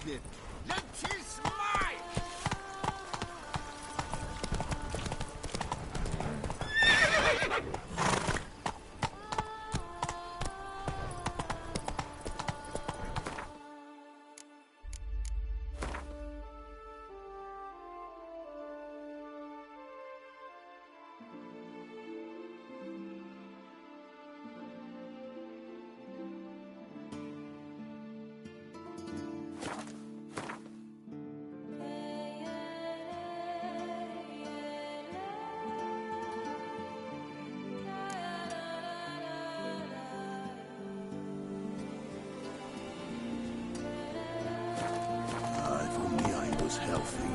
it. Let's mine! If only I was healthy.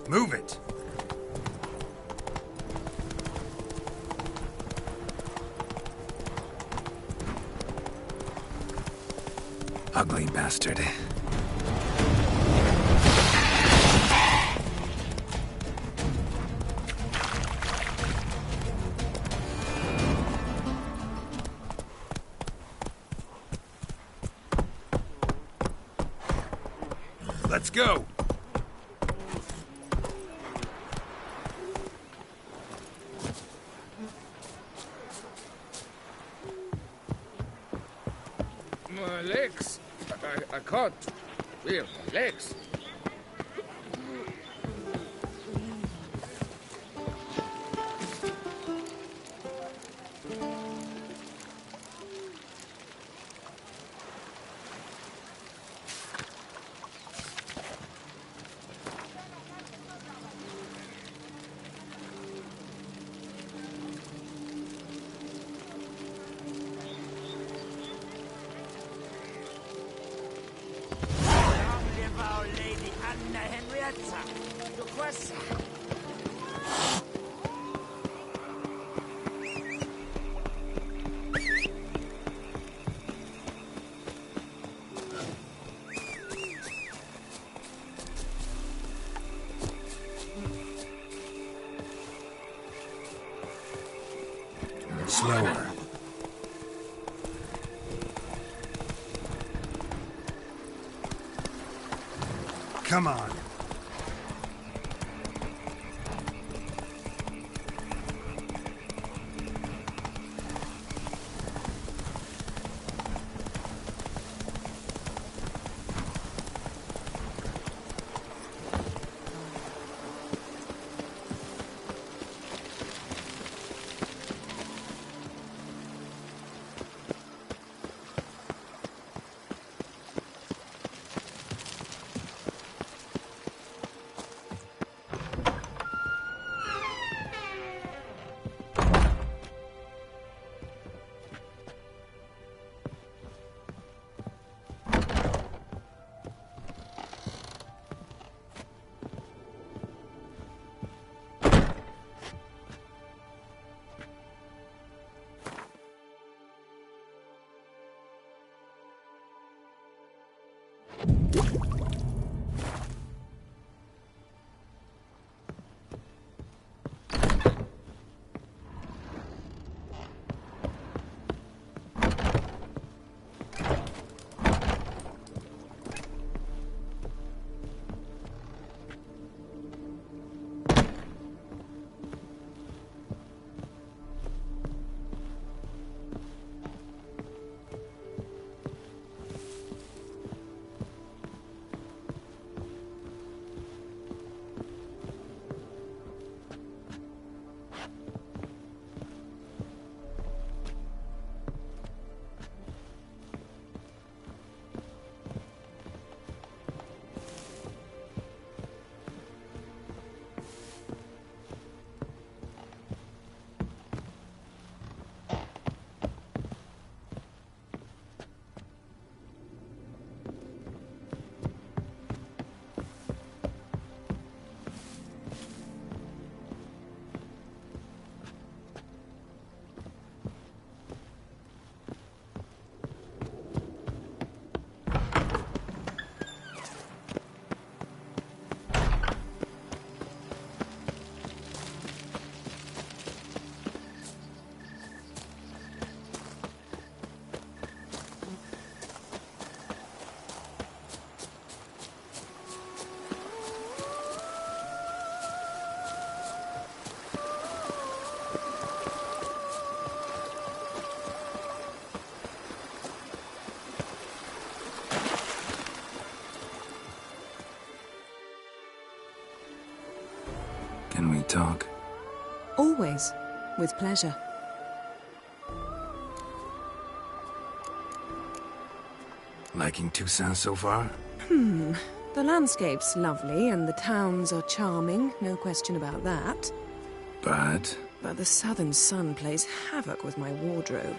Move it! Ugly bastard. Let's go! My legs. I can't. Well, my legs. Slower. Come on. Can we talk? Always. With pleasure. Liking Toussaint so far? The landscape's lovely and the towns are charming, no question about that. But But the southern sun plays havoc with my wardrobe.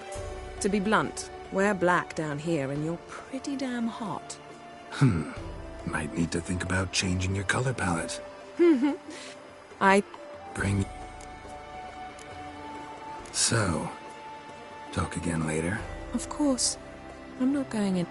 To be blunt, wear black down here and you're pretty damn hot. might need to think about changing your color palette. I... Bring... So, talk again later? Of course. I'm not going in...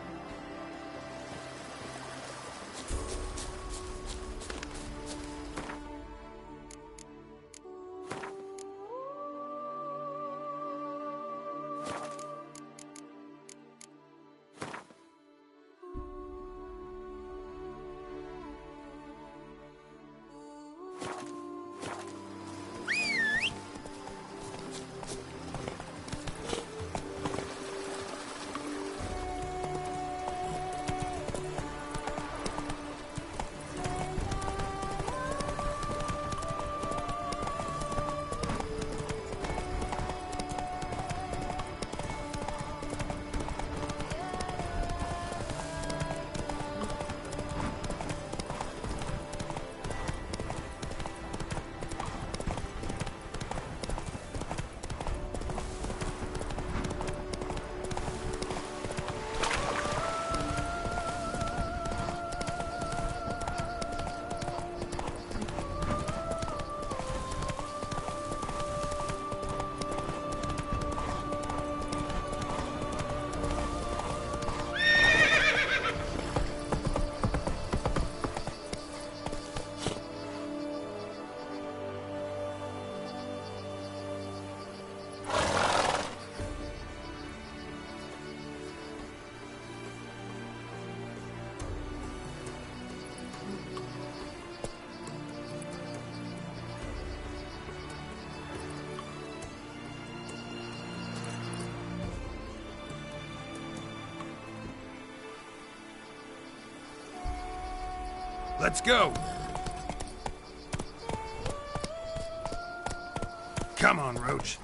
Let's go! Come on, Roach.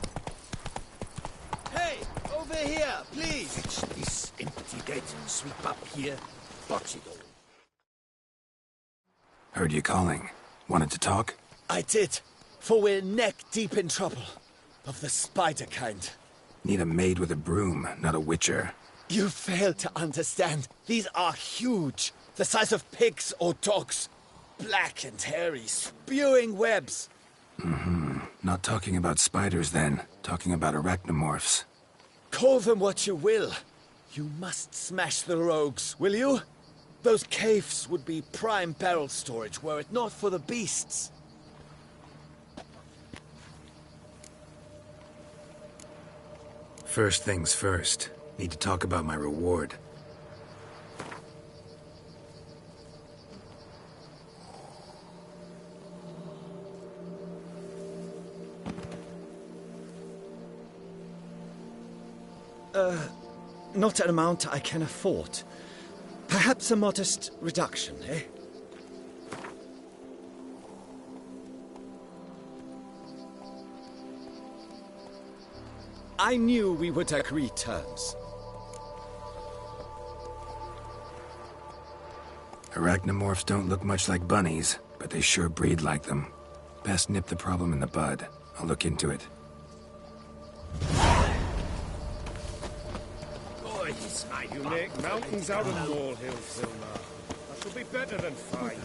Hey, over here, please! Fetch this empty gate and sweep up here. Box it all. Heard you calling. Wanted to talk? I did, for we're neck-deep in trouble. Of the spider kind. Need a maid with a broom, not a witcher. You fail to understand. These are huge. The size of pigs or dogs. Black and hairy, spewing webs. Not talking about spiders then. Talking about arachnomorphs. Call them what you will. You must smash the rogues, will you? Those caves would be prime barrel storage were it not for the beasts. First things first. Need to talk about my reward. Not an amount I can afford. Perhaps a modest reduction, eh? I knew we would agree terms. Arachnomorphs don't look much like bunnies, but they sure breed like them. Best nip the problem in the bud. I'll look into it. You make mountains out of molehills, Silmar. That will be better than fine.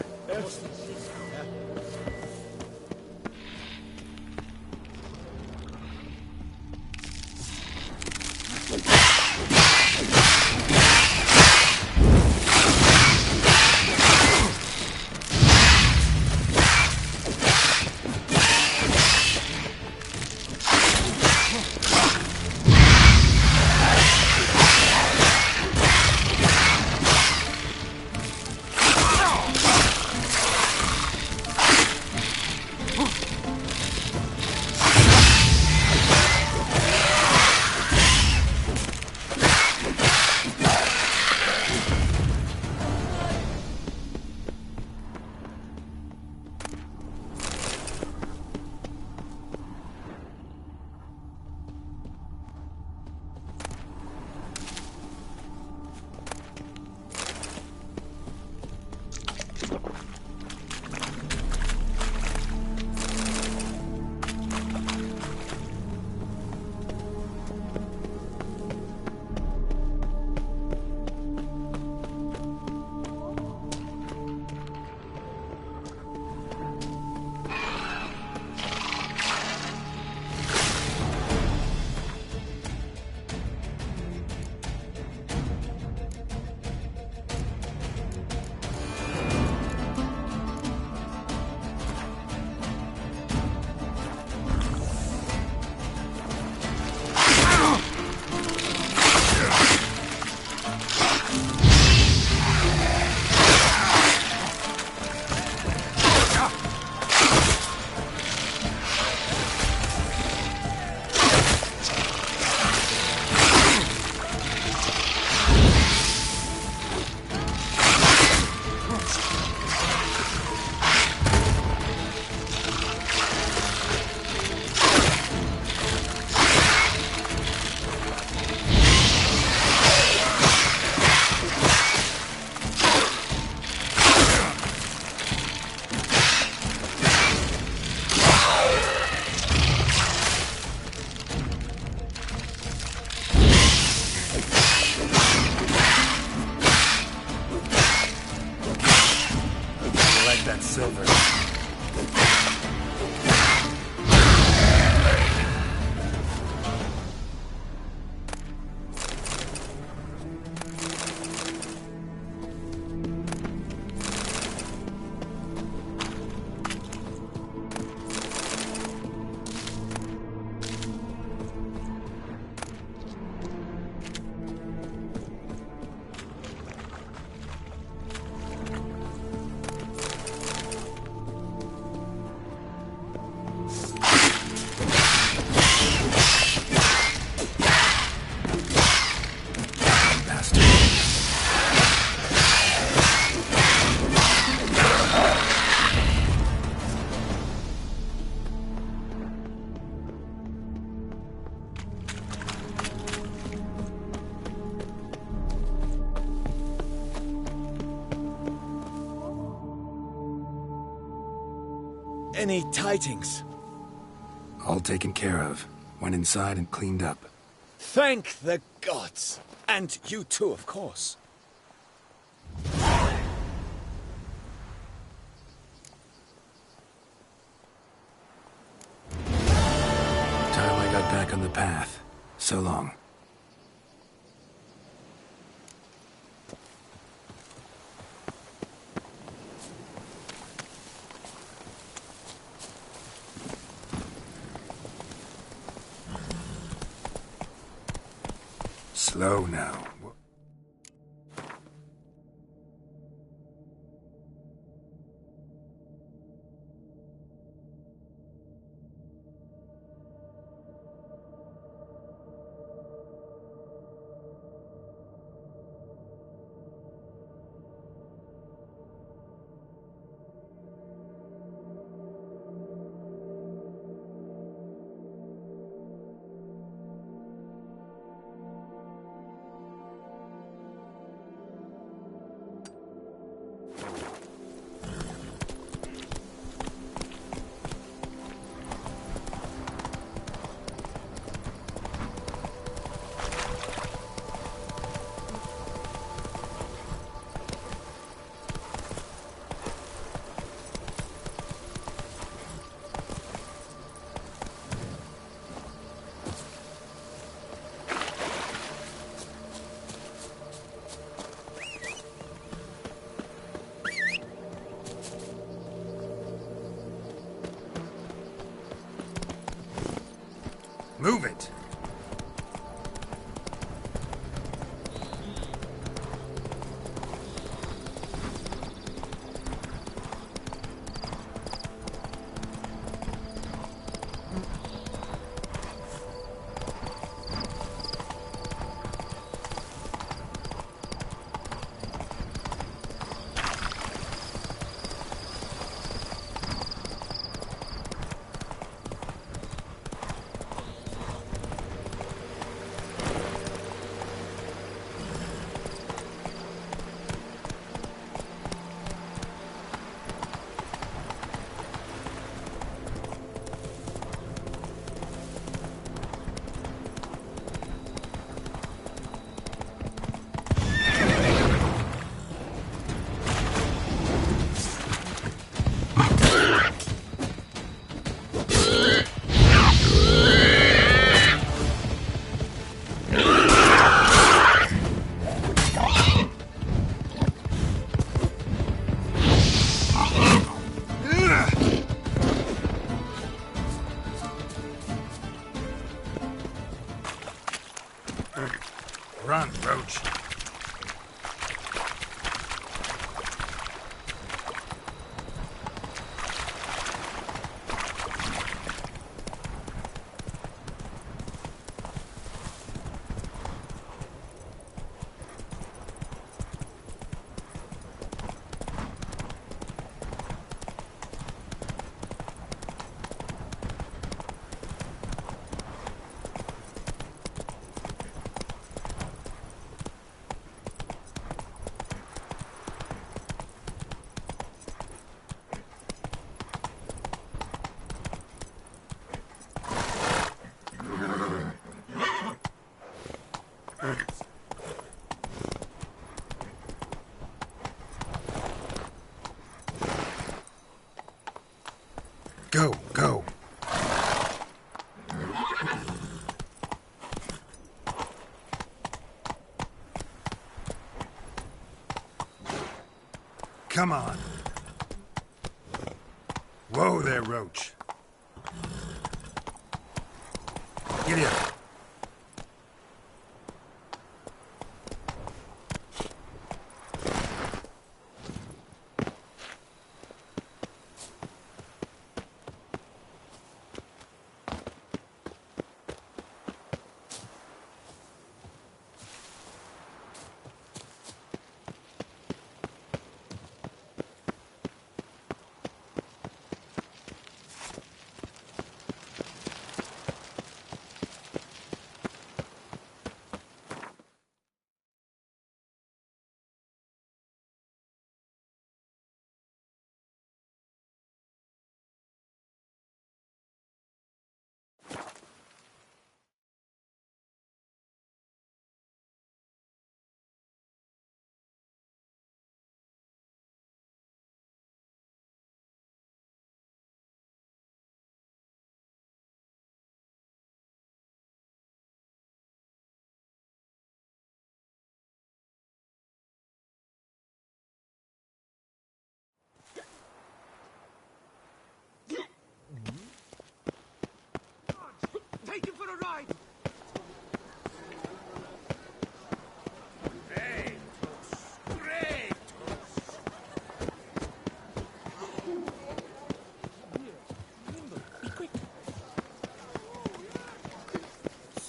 silver. Any tidings? All taken care of. Went inside and cleaned up. Thank the gods! And you too, of course. Time I got back on the path. So long. Slow now. Move it! Run, Roach. Go, go. Come on. Whoa there, Roach. Giddy up. Take him for a ride!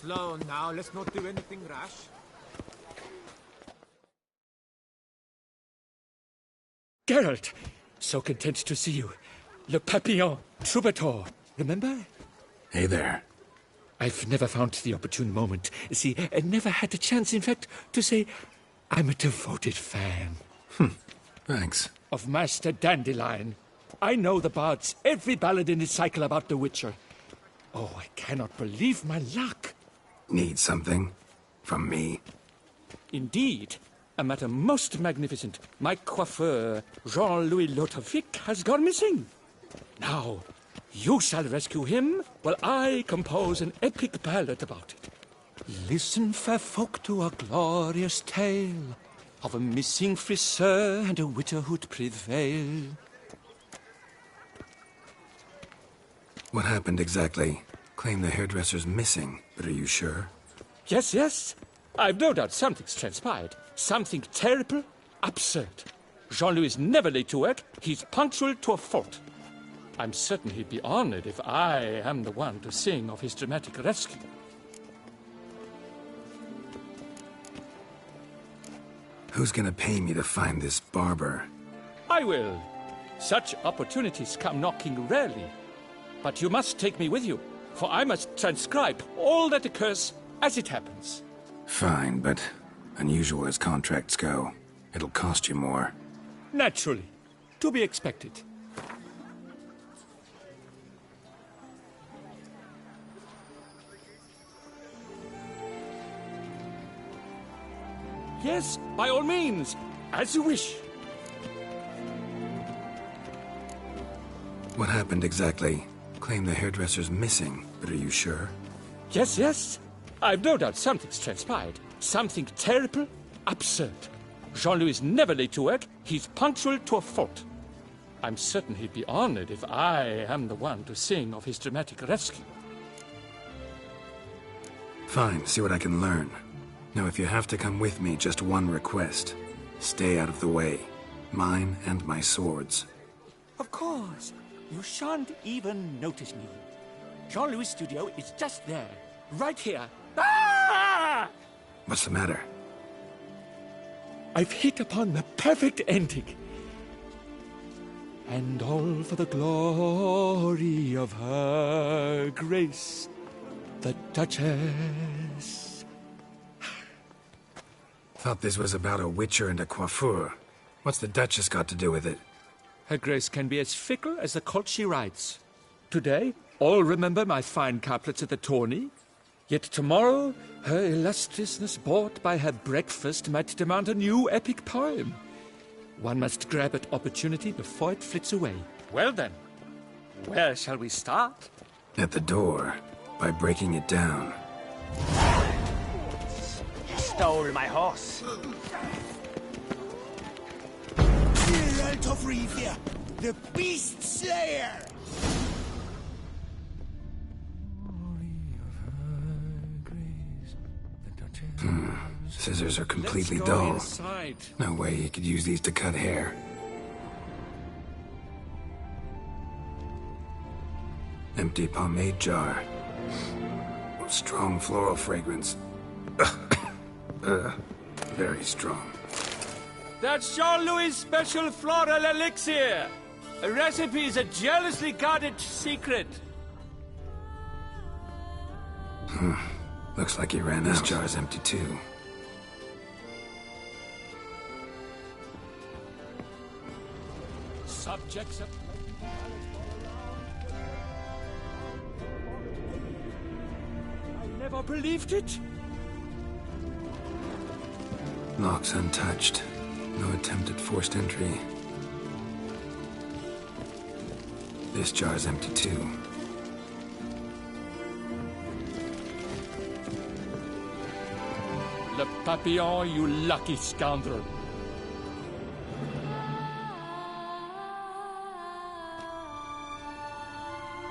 slow now. Let's not do anything rash. Geralt, so content to see you. Le Papillon, Troubadour, remember? Hey there. I've never found the opportune moment. See, I never had the chance, in fact, to say I'm a devoted fan. Thanks. Of Master Dandelion. I know the bards, every ballad in his cycle about the Witcher. Oh, I cannot believe my luck. Need something? From me? Indeed. A matter most magnificent. My coiffeur, Jean-Louis Lotovic, has gone missing. Now, you shall rescue him while I compose an epic ballad about it. Listen, fair folk, to a glorious tale of a missing friseur and a widowhood prevail. What happened exactly? Claim the hairdresser's missing, but are you sure? Yes, yes. I've no doubt something's transpired. Something terrible, absurd. Jean-Louis is never late to work. He's punctual to a fault. I'm certain he'd be honored if I am the one to sing of his dramatic rescue. Who's gonna pay me to find this barber? I will. Such opportunities come knocking rarely. But you must take me with you, for I must transcribe all that occurs as it happens. Fine, but unusual as contracts go, it'll cost you more. Naturally. To be expected. Yes, by all means, as you wish. What happened exactly? Claim the hairdresser's missing, but are you sure? Yes, yes. I've no doubt something's transpired. Something terrible, absurd. Jean-Louis is never late to work. He's punctual to a fault. I'm certain he'd be honored if I am the one to sing of his dramatic rescue. Fine, see what I can learn. Now, if you have to come with me, just one request. Stay out of the way. Mine and my swords. Of course. You shan't even notice me. Jean-Louis' studio is just there. Right here. Ah! What's the matter? I've hit upon the perfect ending. And all for the glory of her grace, the Duchess. Thought this was about a witcher and a coiffeur. What's the Duchess got to do with it? Her grace can be as fickle as the colt she rides. Today, all remember my fine couplets at the tourney. Yet tomorrow, her illustriousness bought by her breakfast might demand a new epic poem. One must grab at opportunity before it flits away. Well then, where shall we start? At the door, by breaking it down. You stole my horse. Geralt of Rivia, the Beast Slayer! Scissors are completely Let's go dull. inside. No way you could use these to cut hair. Empty pomade jar. Strong floral fragrance. Very strong. That's Jean-Louis' special floral elixir. A recipe is a jealously guarded secret. Looks like he ran out. This jar's empty too. Subjects of... I never believed it. Lock's untouched. No attempt at forced entry. This jar's empty too. Le Papillon, you lucky scoundrel.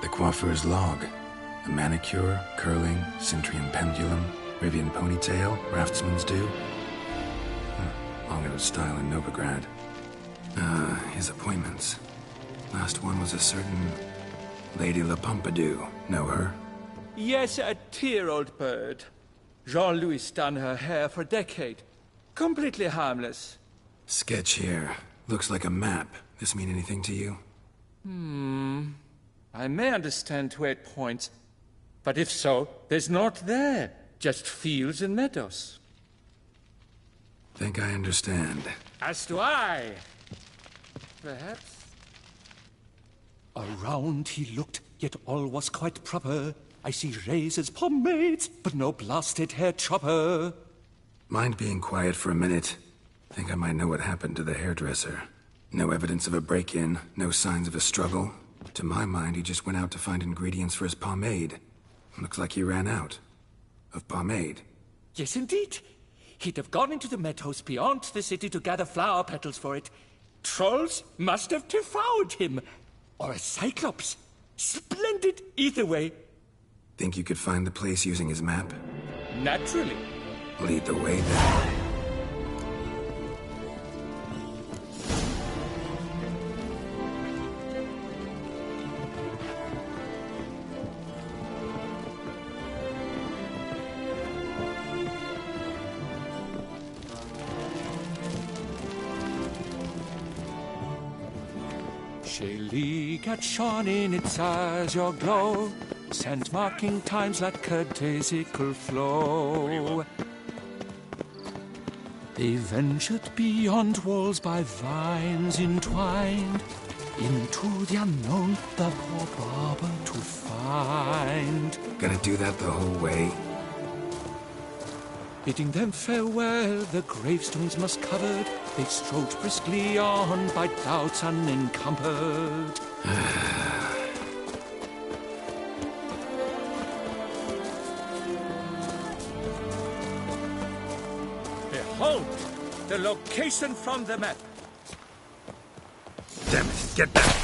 The coiffeur's log. A manicure, curling, Cintrian pendulum, Rivian ponytail, raftsman's due. Long-out style in Novigrad. His appointments. Last one was a certain Lady La Pompadour. Know her? Yes, a dear old bird. Jean-Louis done her hair for a decade. Completely harmless. Sketch here. Looks like a map. This mean anything to you? I may understand where it points, but if so, there's naught there. Just fields and meadows. Think I understand. As do I. Perhaps. Around he looked, yet all was quite proper. I see razors, pomades, but no blasted hair chopper. Mind being quiet for a minute? Think I might know what happened to the hairdresser. No evidence of a break-in, no signs of a struggle. To my mind, he just went out to find ingredients for his pomade. Looks like he ran out. Of pomade. Yes, indeed. He'd have gone into the meadows beyond the city to gather flower petals for it. Trolls must have devoured him. Or a cyclops. Splendid either way. Think you could find the place using his map? Naturally. Lead the way then. Shaylee gat shone in its azure glow, sand marking times like a daisical flow. They ventured beyond walls by vines entwined, into the unknown the poor barber to find. Gonna do that the whole way? Bidding them farewell, the gravestones must covered, they strode briskly on by doubts unencumbered. Behold, the location from the map. Damn it, get back!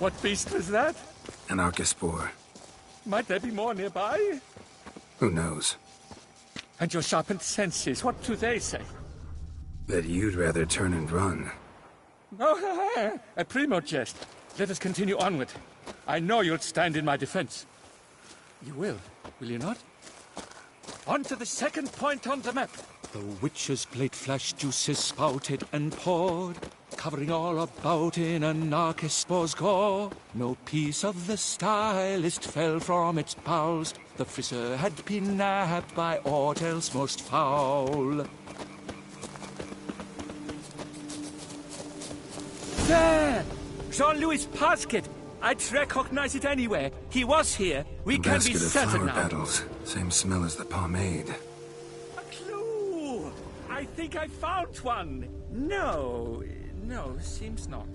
What beast was that? An Archospore. Might there be more nearby? Who knows? And your sharpened senses, what do they say? That you'd rather turn and run. Oh, a primo jest. Let us continue onward. I know you'll stand in my defense. You will you not? On to the second point on the map. The witch's blade flashed, juices spouted and poured, covering all about in an Archospore's gore. No piece of the stylist fell from its bowels. The frisser had been nabbed by aught else most foul. There! Jean-Louis Pasquet! I'd recognize it anywhere. He was here. We can be certain now. Petals. Same smell as the pomade. A clue! I think I found one. No, seems not.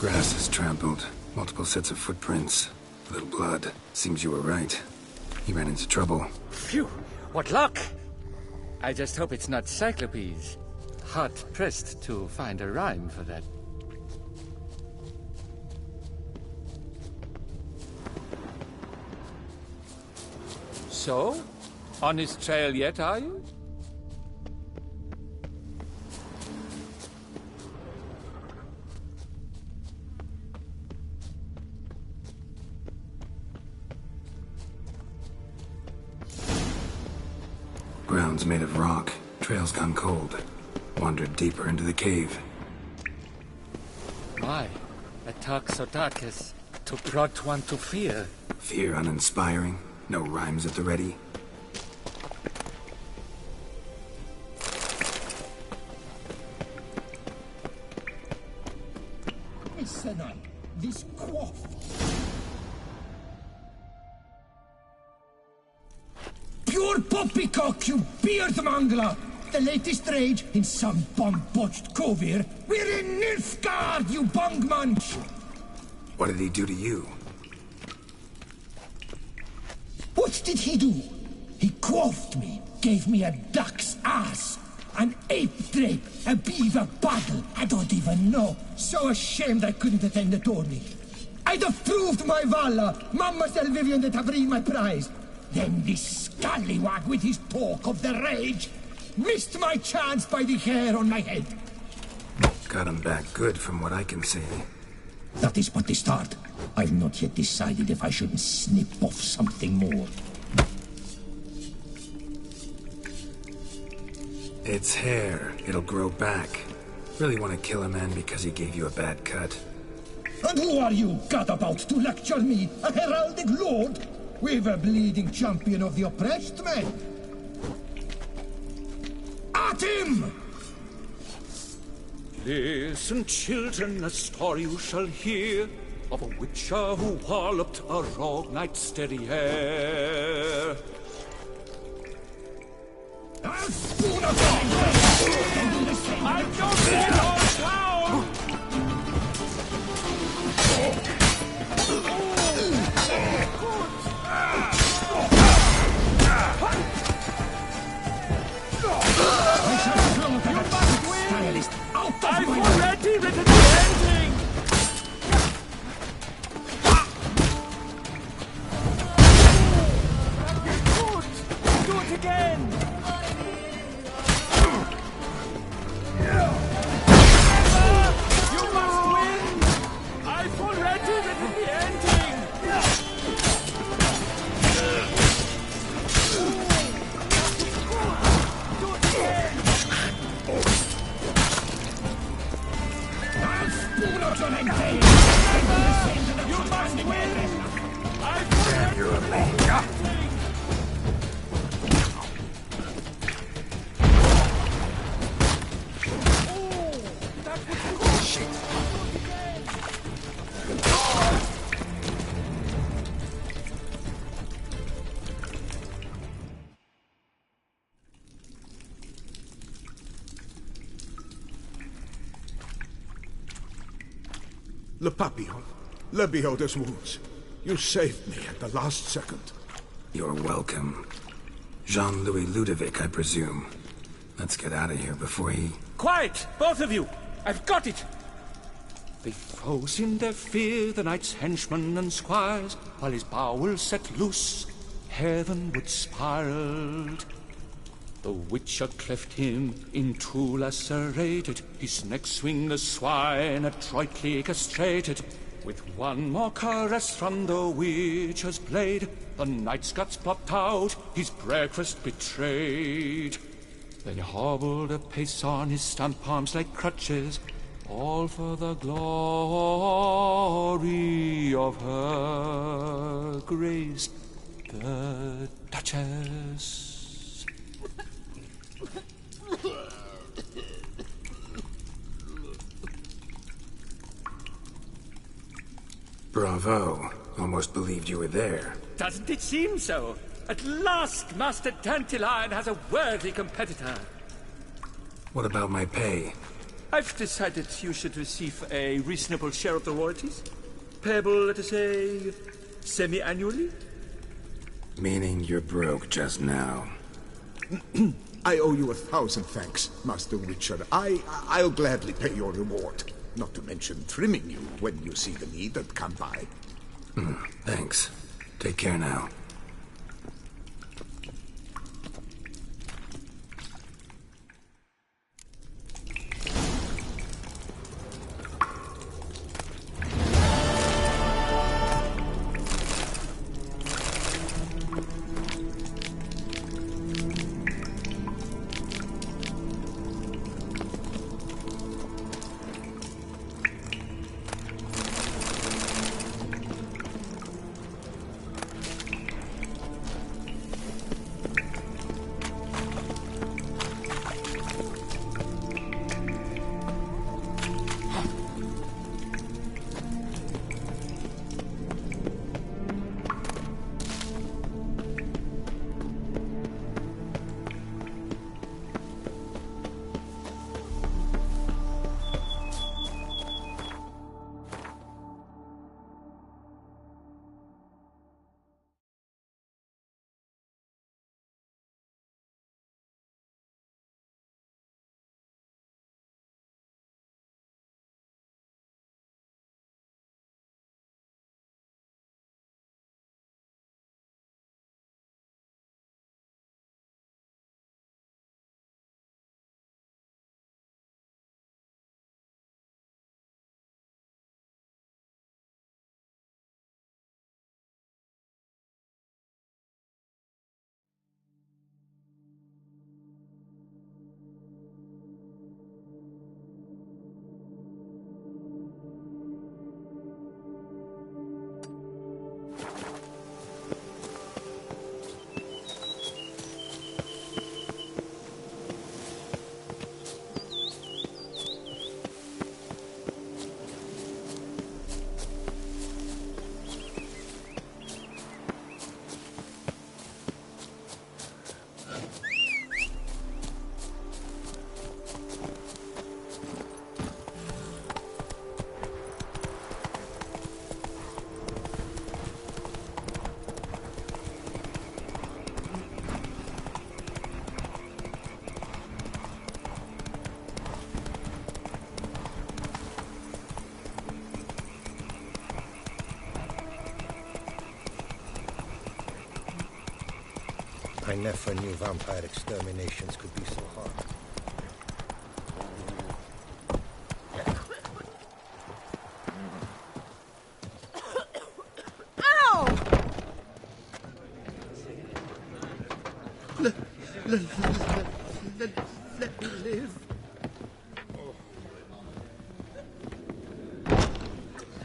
Grass is trampled. Multiple sets of footprints. A little blood. Seems you were right. He ran into trouble. Phew! What luck! I just hope it's not Cyclopes. Hard-pressed to find a rhyme for that. So? On his trail yet, are you? Ground's made of rock. Trail's gone cold. Wandered deeper into the cave. My, a talk so dark as to brought one to fear. Fear uninspiring. No rhymes at the ready. Listen up, this quaff. Pure poppycock, you beard mangler! The latest rage in some bomb-botched cove here. We're in Nilfgaard, you bung munch! What did he do to you? What did he do? He quaffed me, gave me a duck's ass, an ape drape, a beaver bottle. I don't even know. So ashamed I couldn't attend the tourney. I'd have proved my valor. Mademoiselle Vivian de Tabry my prize. Then this scallywag with his talk of the rage missed my chance by the hair on my head. Got him back good from what I can see. That is but the start. I've not yet decided if I shouldn't snip off something more. It's hair. It'll grow back. Really want to kill a man because he gave you a bad cut. And who are you, gadabout, to lecture me, a heraldic lord? We've a bleeding champion of the oppressed men. At him! Listen, children, a story you shall hear of a witcher who walloped a rogue knight's steady hair. I'll spoon up your I don't see it all town! I've already written the ending! Good! Do it again! You must win! I've already written the ending! Do it again! You must win! Damn, you're a lame. Le Papillon, Le Beholder's wounds. You saved me at the last second. You're welcome. Jean-Louis Ludovic, I presume. Let's get out of here before he... Quiet, both of you! I've got it! They froze in their fear, the knight's henchmen and squires, while his bowels set loose, heavenward spiraled. The witcher cleft him in two lacerated, his neck swing the swine adroitly castrated. With one more caress from the witcher's blade, the knight's guts plopped out, his breakfast betrayed. Then he hobbled a pace on his stunt palms like crutches, all for the glory of her grace, the Duchess. Bravo. Almost believed you were there. Doesn't it seem so? At last, Master Dandelion has a worthy competitor. What about my pay? I've decided you should receive a reasonable share of the royalties. Payable, let us say, semi-annually? Meaning you're broke just now. I owe you 1,000 thanks, Master Witcher. I'll gladly pay your reward. Not to mention trimming you when you see the need and come by. Thanks. Take care now. I never knew vampire exterminations could be so hard. Let me live.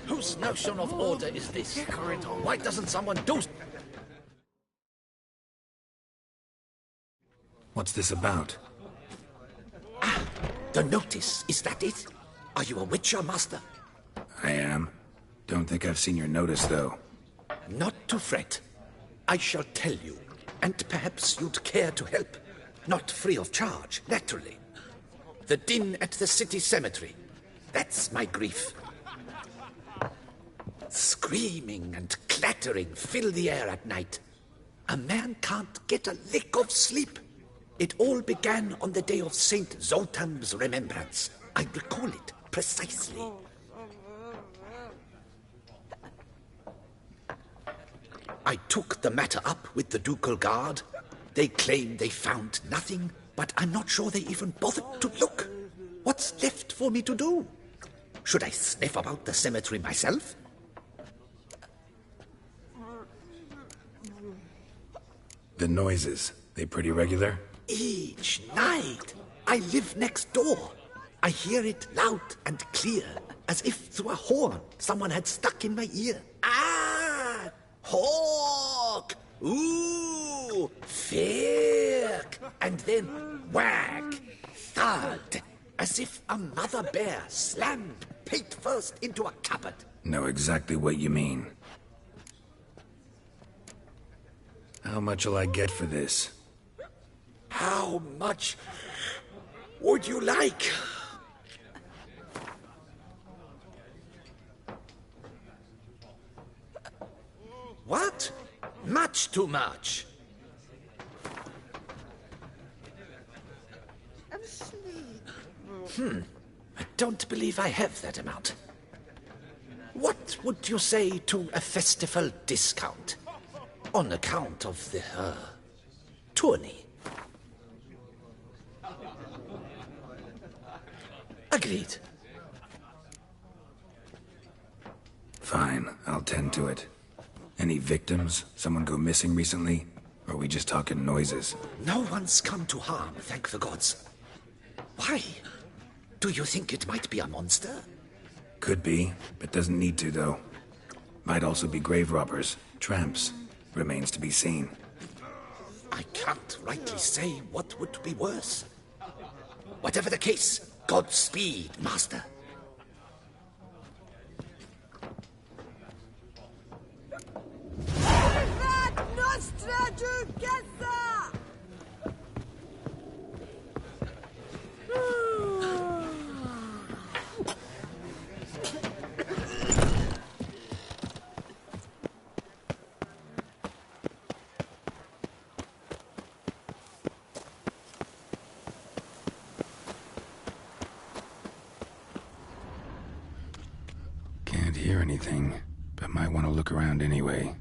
Whose notion of order is this? Why doesn't someone do... What's this about? The notice, is that it? Are you a Witcher, Master? I am. Don't think I've seen your notice, though. Not to fret. I shall tell you, and perhaps you'd care to help. Not free of charge, naturally. The din at the city cemetery. That's my grief. Screaming and clattering fill the air at night. A man can't get a lick of sleep. It all began on the day of Saint Zoltan's remembrance. I recall it precisely. I took the matter up with the Ducal Guard. They claim they found nothing, but I'm not sure they even bothered to look. What's left for me to do? Should I sniff about the cemetery myself? The noises, they pretty regular? Each night. I live next door. I hear it loud and clear, as if through a horn someone had stuck in my ear. Ah! Hawk! Ooh! Firk! And then whack! Thud! As if a mother bear slammed pate first into a cupboard. Know exactly what you mean. How much'll I get for this? How much would you like? What? Much too much. I don't believe I have that amount. What would you say to a festival discount? On account of the, tourney. Agreed. Fine, I'll tend to it. Any victims? Someone go missing recently? Or are we just talking noises? No one's come to harm, thank the gods. Why? Do you think it might be a monster? Could be, but doesn't need to, though. Might also be grave robbers, tramps. Remains to be seen. I can't rightly say what would be worse. Whatever the case, Godspeed, Master. Nostra Duchessa! Can't hear anything, but might want to look around anyway.